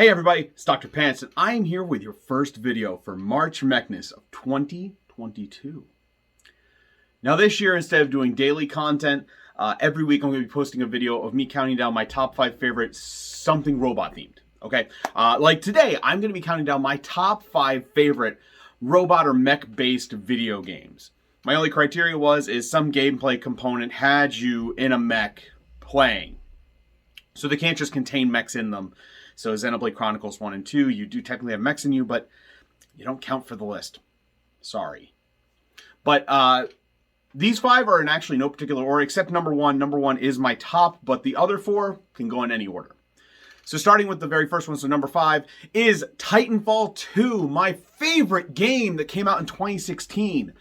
Hey everybody, it's Dr. Pants, and I am here with your first video for March Mechness of 2022. Now this year, instead of doing daily content, every week I'm going to be posting a video of me counting down my top 5 favorite something robot themed. Okay, like today, I'm going to be counting down my top 5 favorite robot or mech based video games. My only criteria is some gameplay component had you in a mech playing. So they can't just contain mechs in them. So Xenoblade Chronicles 1 and 2, you do technically have mechs in you, but you don't count for the list. Sorry. But these 5 are in actually no particular order, except number 1. Number 1 is my top, but the other 4 can go in any order. So starting with the very first one, so number 5 is Titanfall 2, my favorite game that came out in 2016.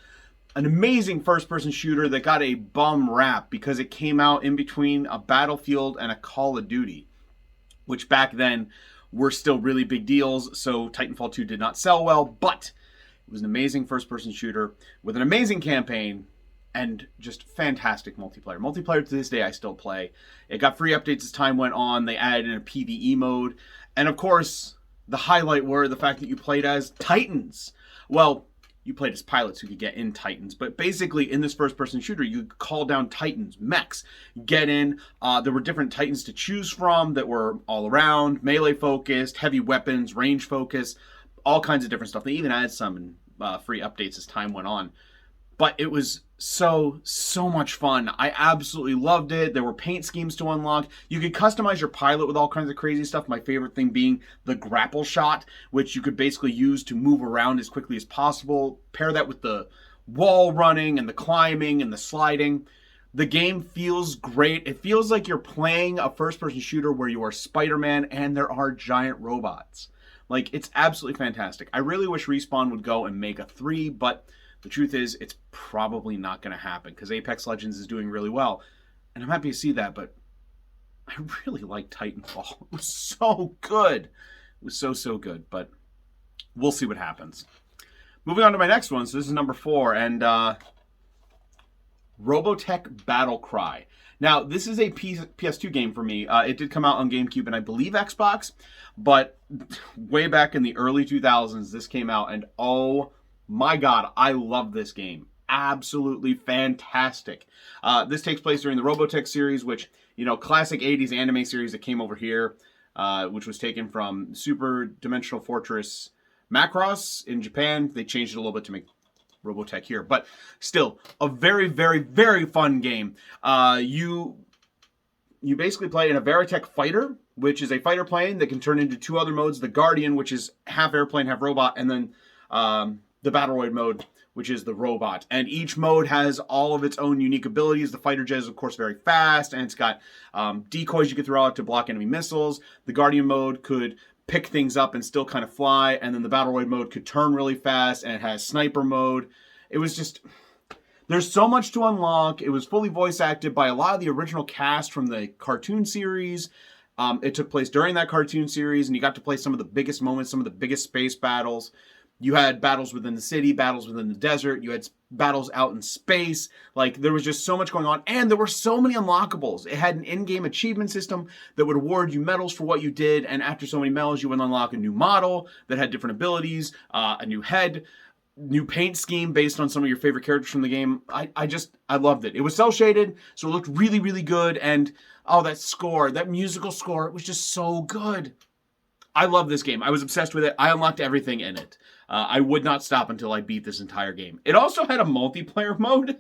An amazing first-person shooter that got a bum rap because it came out in between a Battlefield and a Call of Duty, which back then were still really big deals, so Titanfall 2 did not sell well, but it was an amazing first-person shooter with an amazing campaign and just fantastic multiplayer. Multiplayer to this day I still play. It got free updates as time went on. They added in a PvE mode, and of course, the highlight were the fact that you played as Titans. Well, you played as pilots who could get in Titans, but basically in this first-person shooter, you could call down Titans, mechs, get in. There were different Titans to choose from that were all around, melee-focused, heavy weapons, range-focused, all kinds of different stuff. They even added some in free updates as time went on. But it was so much fun. I absolutely loved it. There were paint schemes to unlock. You could customize your pilot with all kinds of crazy stuff. My favorite thing being the grapple shot, which you could basically use to move around as quickly as possible. Pair that with the wall running and the climbing and the sliding. The game feels great. It feels like you're playing a first-person shooter where you are Spider-Man and there are giant robots. Like, it's absolutely fantastic. I really wish Respawn would go and make a 3, but the truth is, it's probably not going to happen because Apex Legends is doing really well. And I'm happy to see that, but I really like Titanfall. It was so good. It was so good, but we'll see what happens. Moving on to my next one. So this is number 4, and Robotech Battle Cry. Now, this is a PS2 game for me. It did come out on GameCube and I believe Xbox, but way back in the early 2000s, this came out, and oh my God, I love this game. Absolutely fantastic. This takes place during the Robotech series, which, you know, classic 80s anime series that came over here, which was taken from Super Dimensional Fortress Macross in Japan. They changed it a little bit to make Robotech here, but still a very fun game. You basically play in a Veritech fighter, which is a fighter plane that can turn into 2 other modes: the Guardian, which is half airplane, half robot, and then the Battleroid mode, which is the robot. And each mode has all of its own unique abilities. The fighter jet is, of course, very fast, and it's got decoys you can throw out to block enemy missiles. The Guardian mode could pick things up and still kind of fly, and then the Battleroid mode could turn really fast, and it has sniper mode. It was just, there's so much to unlock. It was fully voice acted by a lot of the original cast from the cartoon series. It took place during that cartoon series, and you got to play some of the biggest moments, some of the biggest space battles. You had battles within the city, battles within the desert. You had battles out in space. Like, there was just so much going on. And there were so many unlockables. It had an in-game achievement system that would award you medals for what you did. And after so many medals, you would unlock a new model that had different abilities, a new head, new paint scheme based on some of your favorite characters from the game. I loved it. It was cel-shaded, so it looked really good. And, oh, that score, that musical score, it was just so good. I love this game. I was obsessed with it. I unlocked everything in it. I would not stop until I beat this entire game. It also had a multiplayer mode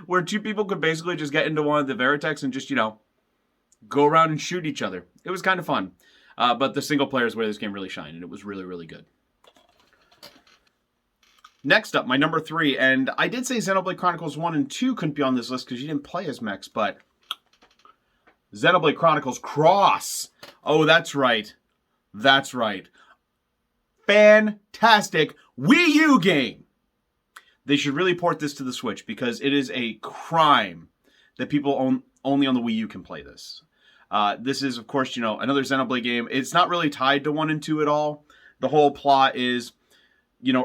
where 2 people could basically just get into one of the Veritechs and just, you know, go around and shoot each other. It was kind of fun. But the single player is where this game really shined, and it was really good. Next up, my number 3, and I did say Xenoblade Chronicles 1 and 2 couldn't be on this list because you didn't play as mechs, but Xenoblade Chronicles Cross. Oh, that's right. That's right. Fantastic Wii U game. They should really port this to the Switch because it is a crime that people only on the Wii U can play this. This is, of course, you know, another Xenoblade game. It's not really tied to 1 and 2 at all. The whole plot is, you know,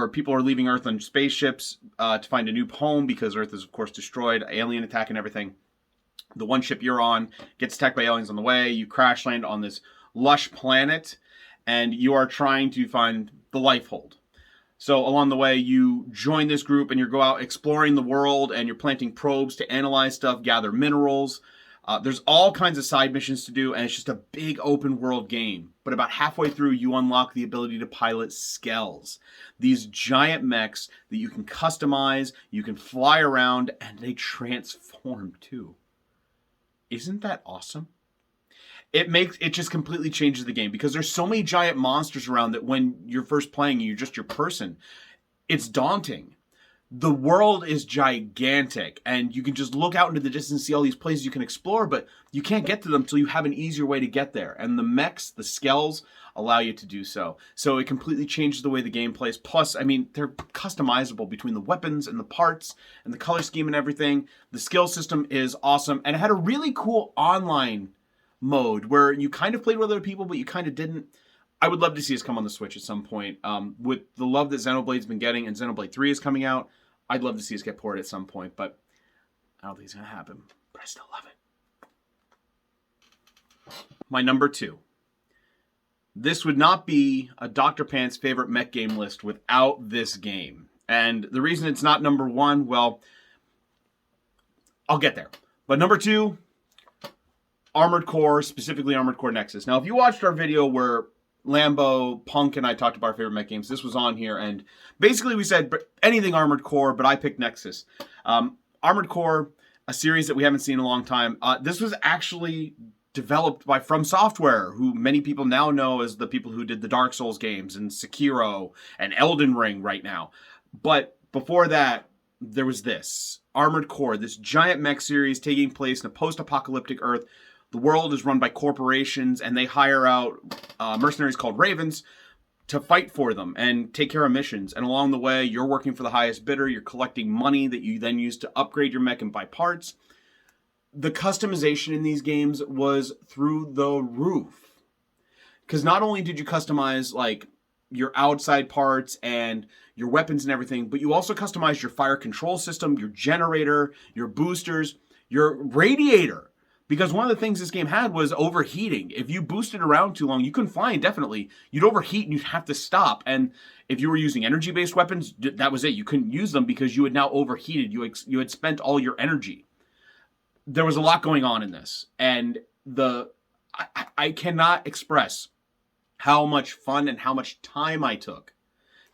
people are leaving Earth on spaceships to find a new home because Earth is, of course, destroyed, alien attack and everything. The one ship you're on gets attacked by aliens on the way. You crash land on this lush planet, and you are trying to find the life hold. So along the way, you join this group and you go out exploring the world, and you're planting probes to analyze stuff, gather minerals. There's all kinds of side missions to do, and it's just a big open world game. But about halfway through, you unlock the ability to pilot Skells. These giant mechs that you can customize, you can fly around, and they transform too. Isn't that awesome? It just completely changes the game, because there's so many giant monsters around that when you're first playing, you're just your person. It's daunting. The world is gigantic, and you can just look out into the distance and see all these places you can explore, but you can't get to them until you have an easier way to get there. And the mechs, the Skells, allow you to do so. So it completely changes the way the game plays. Plus, I mean, they're customizable between the weapons and the parts and the color scheme and everything. The skill system is awesome, and it had a really cool online mode where you kind of played with other people, but you kind of didn't. I would love to see this come on the Switch at some point. With the love that Xenoblade's been getting, and Xenoblade 3 is coming out, I'd love to see this get ported at some point, but I don't think it's going to happen. But I still love it. My number 2. This would not be a Dr. Pants favorite mech game list without this game. And the reason it's not number 1, well, I'll get there. But number 2, Armored Core, specifically Armored Core Nexus. Now, if you watched our video where Lambo, Punk, and I talked about our favorite mech games, this was on here, and basically we said anything Armored Core, but I picked Nexus. Armored Core, a series that we haven't seen in a long time. This was actually developed by From Software, who many people now know as the people who did the Dark Souls games and Sekiro and Elden Ring right now. But before that, there was this Armored Core, this giant mech series taking place in a post-apocalyptic Earth. The world is run by corporations, and they hire out mercenaries called Ravens to fight for them and take care of missions. And along the way, you're working for the highest bidder. You're collecting money that you then use to upgrade your mech and buy parts. The customization in these games was through the roof. Because not only did you customize like your outside parts and your weapons and everything, but you also customized your fire control system, your generator, your boosters, your radiator. Because one of the things this game had was overheating. If you boosted around too long, you couldn't fly indefinitely. You'd overheat and you'd have to stop. And if you were using energy-based weapons, that was it. You couldn't use them because you had now overheated. You had spent all your energy. There was a lot going on in this. And I cannot express how much fun and how much time I took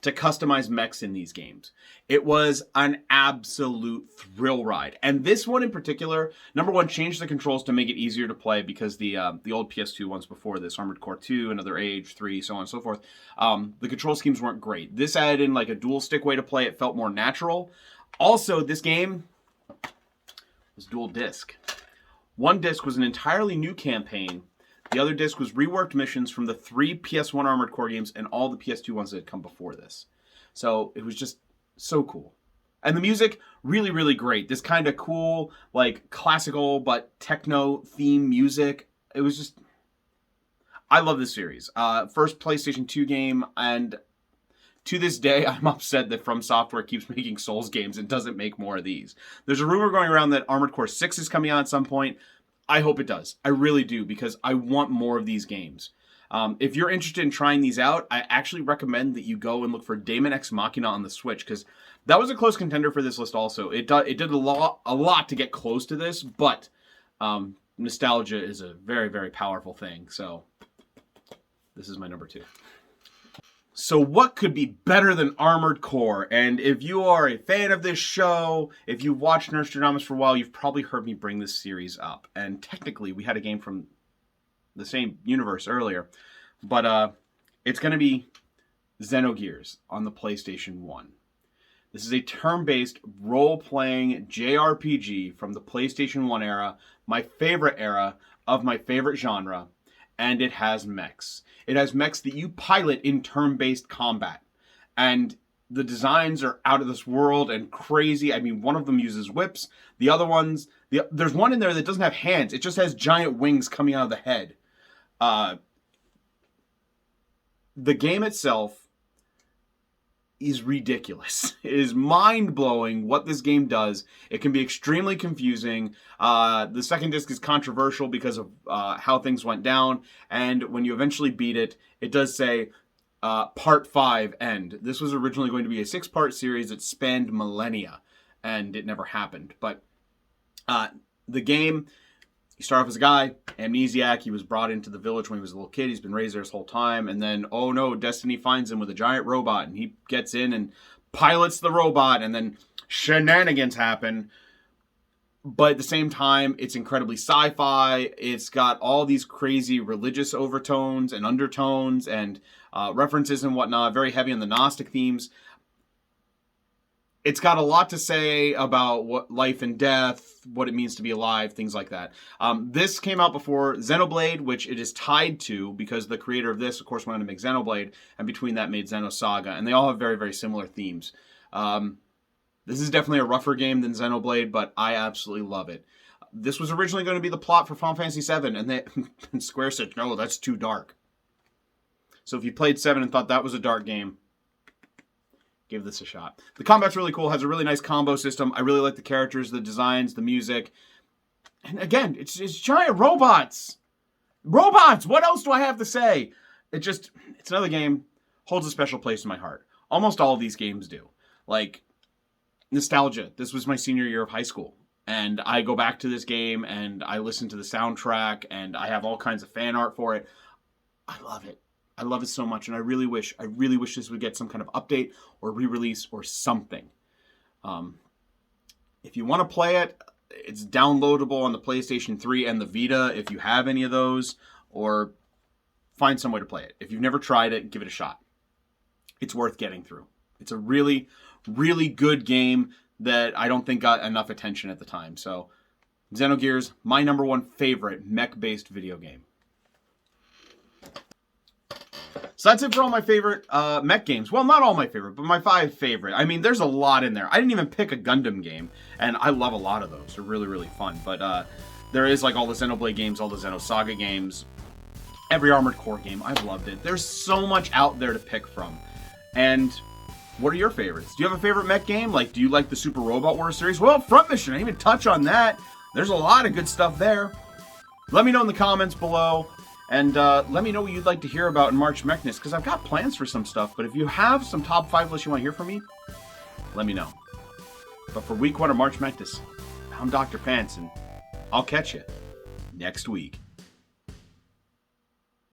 to customize mechs in these games. It was an absolute thrill ride. And this one in particular, number 1, changed the controls to make it easier to play, because the old PS2 ones before this, Armored Core 2, Another Age, 3, so on and so forth, the control schemes weren't great. This added in like a dual stick way to play. It felt more natural. Also, this game was dual disc. One disc was an entirely new campaign. The other disc was reworked missions from the 3 PS1 Armored Core games and all the PS2 ones that had come before this. So it was just so cool. And the music, really, really great. This kind of cool, like classical but techno theme music. It was just, I love this series. First PlayStation 2 game, and to this day, I'm upset that From Software keeps making Souls games and doesn't make more of these. There's a rumor going around that Armored Core 6 is coming out at some point. I hope it does. I really do, because I want more of these games. If you're interested in trying these out, I actually recommend that you go and look for Daemon X Machina on the Switch, because that was a close contender for this list also. It did a lot to get close to this, but nostalgia is a very, very powerful thing. So this is my number 2. So what could be better than Armored Core? And if you are a fan of this show, if you've watched Nerdstrodamus for a while, you've probably heard me bring this series up. And technically, we had a game from the same universe earlier. But it's going to be Xenogears on the PlayStation 1. This is a turn-based, role-playing JRPG from the PlayStation 1 era, my favorite era of my favorite genre. And it has mechs. It has mechs that you pilot in turn-based combat. And the designs are out of this world and crazy. I mean, one of them uses whips. The other ones, there's one in there that doesn't have hands. It just has giant wings coming out of the head. The game itself is ridiculous. It is mind-blowing what this game does. It can be extremely confusing. The second disc is controversial because of how things went down, and when you eventually beat it, it does say Part 5 End. This was originally going to be a 6-part series that spanned millennia, and it never happened. But the game, you start off as a guy, amnesiac. He was brought into the village when he was a little kid. He's been raised there his whole time. And then, oh no, Destiny finds him with a giant robot. And he gets in and pilots the robot. And then shenanigans happen. But at the same time, it's incredibly sci-fi. It's got all these crazy religious overtones and undertones and references and whatnot. Very heavy on the Gnostic themes. It's got a lot to say about what life and death, what it means to be alive, things like that. This came out before Xenoblade, which it is tied to because the creator of this, of course, went on to make Xenoblade, and between that made Xenosaga, and they all have very, very similar themes. This is definitely a rougher game than Xenoblade, but I absolutely love it. This was originally going to be the plot for Final Fantasy VII, and Square said, no, that's too dark. So if you played 7 and thought that was a dark game, give this a shot. The combat's really cool. Has a really nice combo system. I really like the characters, the designs, the music. And again, it's giant robots. Robots! What else do I have to say? It's another game. Holds a special place in my heart. Almost all of these games do. Like, nostalgia. This was my senior year of high school. And I go back to this game, and I listen to the soundtrack, and I have all kinds of fan art for it. I love it. I love it so much, and I really wish this would get some kind of update or re-release or something. If you want to play it, it's downloadable on the PlayStation 3 and the Vita if you have any of those, or find some way to play it. If you've never tried it, give it a shot. It's worth getting through. It's a really, really good game that I don't think got enough attention at the time. So, Xenogears, my number one favorite mech-based video game. So that's it for all my favorite mech games. Well, not all my favorite, but my 5 favorite. I mean, there's a lot in there. I didn't even pick a Gundam game, and I love a lot of those. They're really, really fun. But there is like all the Xenoblade games, all the Xenosaga games, every Armored Core game. I've loved it. There's so much out there to pick from. And what are your favorites? Do you have a favorite mech game? Like, do you like the Super Robot Wars series? Well, Front Mission, I didn't even touch on that. There's a lot of good stuff there. Let me know in the comments below. And let me know what you'd like to hear about in March Mechness, because I've got plans for some stuff. But if you have some top 5 lists you want to hear from me, let me know. But for week 1 of March Madness, I'm Dr. Pants, and I'll catch you next week.